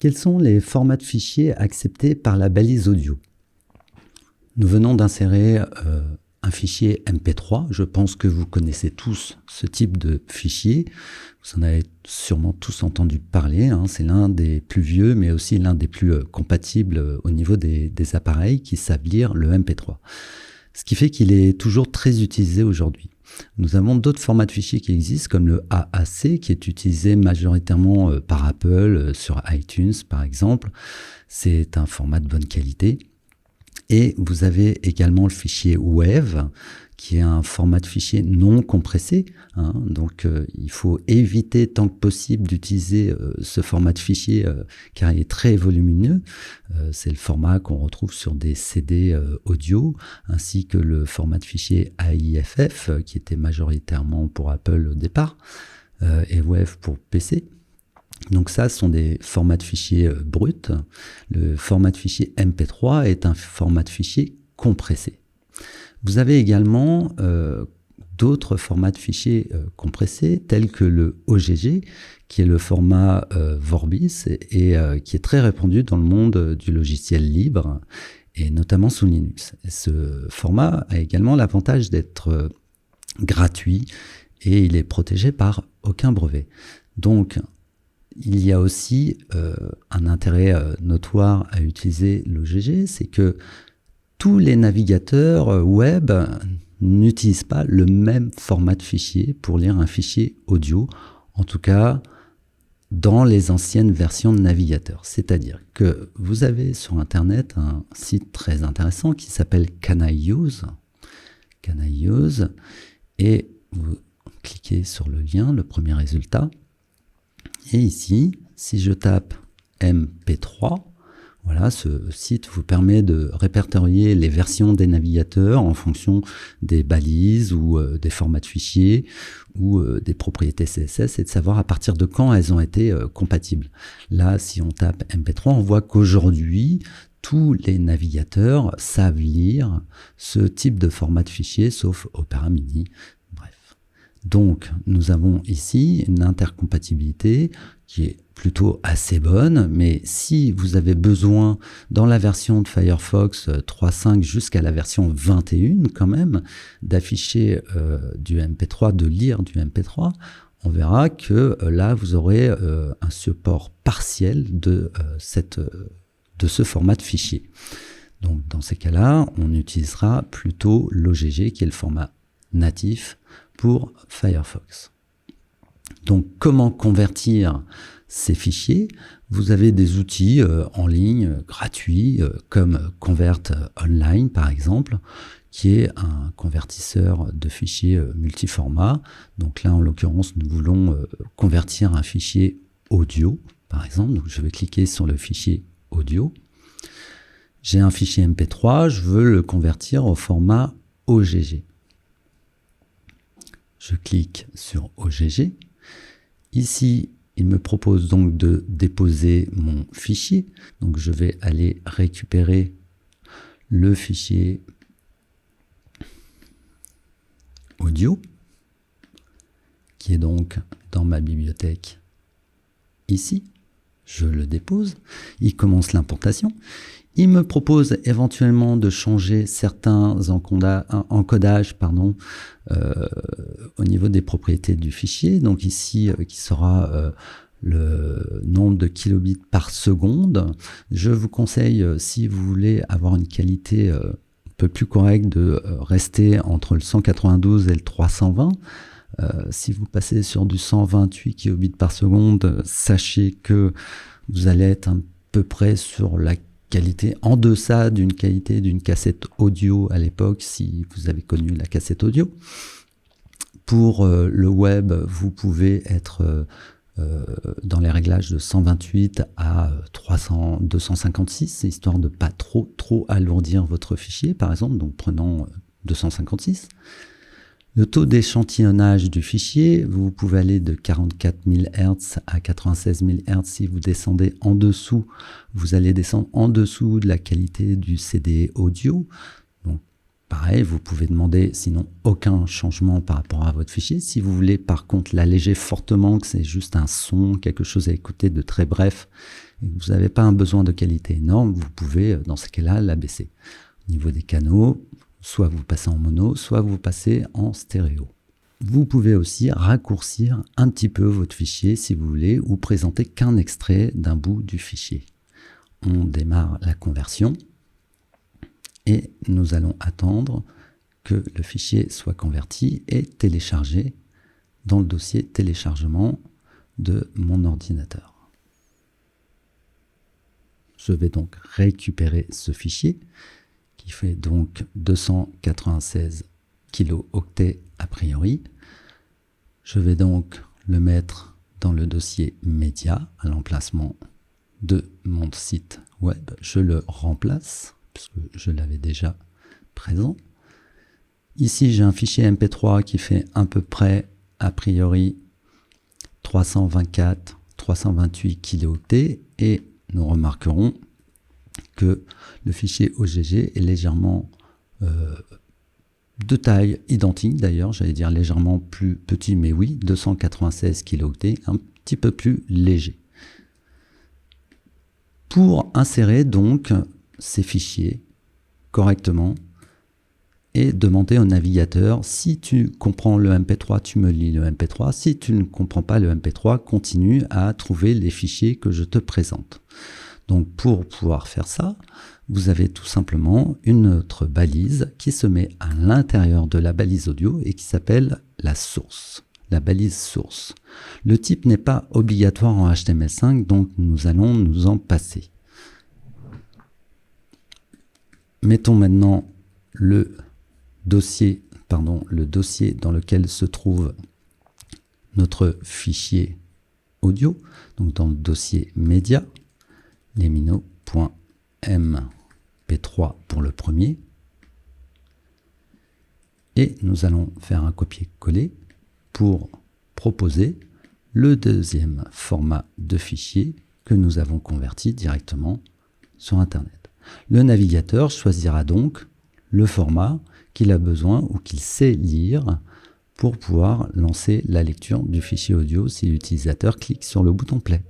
Quels sont les formats de fichiers acceptés par la balise audio? Nous venons d'insérer un fichier MP3. Je pense que vous connaissez tous ce type de fichier. Vous en avez sûrement tous entendu parler. Hein. C'est l'un des plus vieux, mais aussi l'un des plus compatibles au niveau des appareils qui savent lire le MP3. Ce qui fait qu'il est toujours très utilisé aujourd'hui. Nous avons d'autres formats de fichiers qui existent, comme le AAC, qui est utilisé majoritairement par Apple, sur iTunes par exemple. C'est un format de bonne qualité. Et vous avez également le fichier WAV, qui est un format de fichier non compressé. Hein, donc il faut éviter tant que possible d'utiliser ce format de fichier car il est très volumineux. C'est le format qu'on retrouve sur des CD audio, ainsi que le format de fichier AIFF, qui était majoritairement pour Apple au départ, et WAV pour PC. Donc ça, ce sont des formats de fichiers bruts. Le format de fichier MP3 est un format de fichier compressé. Vous avez également d'autres formats de fichiers compressés, tels que le OGG, qui est le format Vorbis et qui est très répandu dans le monde du logiciel libre, et notamment sous Linux. Et ce format a également l'avantage d'être gratuit et il est protégé par aucun brevet. Donc, il y a aussi un intérêt notoire à utiliser l'OGG, c'est que tous les navigateurs web n'utilisent pas le même format de fichier pour lire un fichier audio, en tout cas dans les anciennes versions de navigateurs. C'est-à-dire que vous avez sur Internet un site très intéressant qui s'appelle Can I Use, et vous cliquez sur le lien, le premier résultat. Et ici, si je tape MP3, voilà, ce site vous permet de répertorier les versions des navigateurs en fonction des balises ou des formats de fichiers ou des propriétés CSS et de savoir à partir de quand elles ont été compatibles. Là, si on tape MP3, on voit qu'aujourd'hui, tous les navigateurs savent lire ce type de format de fichier, sauf Opera Mini. Donc, nous avons ici une intercompatibilité qui est plutôt assez bonne, mais si vous avez besoin, dans la version de Firefox 3.5 jusqu'à la version 21 quand même, d'afficher du MP3, de lire du MP3, on verra que là, vous aurez un support partiel de ce format de fichier. Donc, dans ces cas-là, on utilisera plutôt l'OGG, qui est le format natif pour Firefox. Donc, comment convertir ces fichiers? Vous avez des outils en ligne gratuits comme Convert Online par exemple, qui est un convertisseur de fichiers multiformat. Donc là, en l'occurrence, nous voulons convertir un fichier audio par exemple. Donc, je vais cliquer sur le fichier audio. J'ai un fichier MP3, je veux le convertir au format OGG. Je clique sur OGG. Ici, il me propose donc de déposer mon fichier. Donc, je vais aller récupérer le fichier audio, qui est donc dans ma bibliothèque ici. Je le dépose. Il commence l'importation. Il me propose éventuellement de changer certains encodages au niveau des propriétés du fichier. Donc ici, qui sera le nombre de kilobits par seconde. Je vous conseille, si vous voulez avoir une qualité un peu plus correcte, de rester entre le 192 et le 320. Si vous passez sur du 128 kilobits par seconde, sachez que vous allez être à peu près sur la qualité en deçà d'une qualité d'une cassette audio à l'époque, si vous avez connu la cassette audio. Pour le web, vous pouvez être dans les réglages de 128 à 256, histoire de pas trop alourdir votre fichier, par exemple. Donc prenons 256. Le taux d'échantillonnage du fichier, vous pouvez aller de 44 000 Hz à 96 000 Hz. Si vous descendez en dessous, vous allez descendre en dessous de la qualité du CD audio. Donc, pareil, vous pouvez demander sinon aucun changement par rapport à votre fichier. Si vous voulez par contre l'alléger fortement, que c'est juste un son, quelque chose à écouter de très bref, et que vous n'avez pas un besoin de qualité énorme, vous pouvez, dans ce cas-là, l'abaisser. Au niveau des canaux, soit vous passez en mono, soit vous passez en stéréo. Vous pouvez aussi raccourcir un petit peu votre fichier si vous voulez, ou présenter qu'un extrait d'un bout du fichier. On démarre la conversion et nous allons attendre que le fichier soit converti et téléchargé dans le dossier téléchargement de mon ordinateur. Je vais donc récupérer ce fichier qui fait donc 296 kilooctets a priori. Je vais donc le mettre dans le dossier média à l'emplacement de mon site web. Je le remplace puisque je l'avais déjà présent. Ici, j'ai un fichier MP3 qui fait à peu près, a priori, 328 kilooctets et nous remarquerons que le fichier OGG est légèrement de taille identique d'ailleurs, j'allais dire légèrement plus petit, mais oui, 296 kilooctets, un petit peu plus léger. Pour insérer donc ces fichiers correctement et demander au navigateur, si tu comprends le MP3, tu me lis le MP3, si tu ne comprends pas le MP3, continue à trouver les fichiers que je te présente. Donc pour pouvoir faire ça, vous avez tout simplement une autre balise qui se met à l'intérieur de la balise audio et qui s'appelle la source, la balise source. Le type n'est pas obligatoire en HTML5, donc nous allons nous en passer. Mettons maintenant le dossier dans lequel se trouve notre fichier audio, donc dans le dossier média, lemino.mp3 pour le premier, et nous allons faire un copier-coller pour proposer le deuxième format de fichier que nous avons converti directement sur Internet. Le navigateur choisira donc le format qu'il a besoin ou qu'il sait lire pour pouvoir lancer la lecture du fichier audio si l'utilisateur clique sur le bouton play.